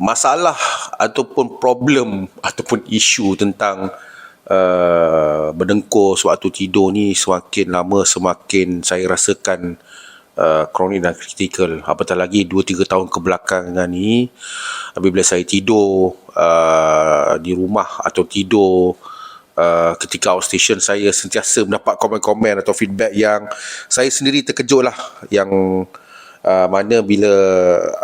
masalah ataupun problem ataupun isu tentang berdengkur sewaktu tidur ni semakin lama semakin saya rasakan kronik dan kritikal. Apatah lagi 2-3 tahun kebelakangan ni, apabila saya tidur di rumah atau tidur ketika outstation, saya sentiasa mendapat komen-komen atau feedback yang saya sendiri terkejut lah, yang mana bila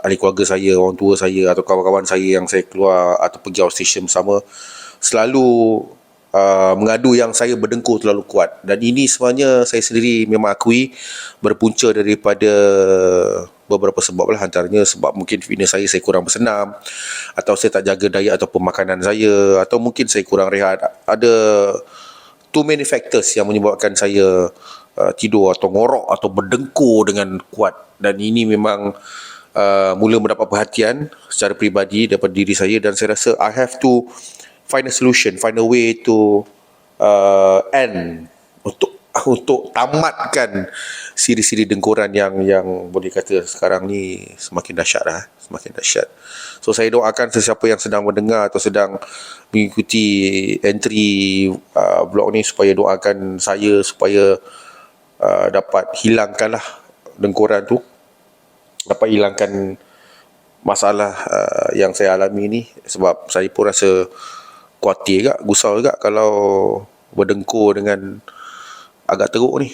ahli keluarga saya, orang tua saya atau kawan-kawan saya yang saya keluar atau pergi outstation bersama selalu mengadu yang saya berdengkur terlalu kuat. Dan ini sebenarnya saya sendiri memang akui berpunca daripada beberapa sebab lah. Antaranya sebab mungkin fitness saya kurang bersenam, atau saya tak jaga diet atau pemakanan saya, atau mungkin saya kurang rehat. Ada too many factors yang menyebabkan saya tidur atau ngorok atau berdengkur dengan kuat. Dan ini memang mula mendapat perhatian secara peribadi daripada diri saya, dan saya rasa I have to find a solution, find a way to end, untuk tamatkan siri-siri dengkuran yang boleh kata sekarang ni semakin dahsyat lah, semakin dahsyat. So saya doakan sesiapa yang sedang mendengar atau sedang mengikuti entry blog ni supaya doakan saya supaya dapat hilangkanlah dengkuran tu, dapat hilangkan masalah yang saya alami ni. Sebab saya pun rasa khawatir juga, gusar juga kalau berdengkur dengan agak teruk ni.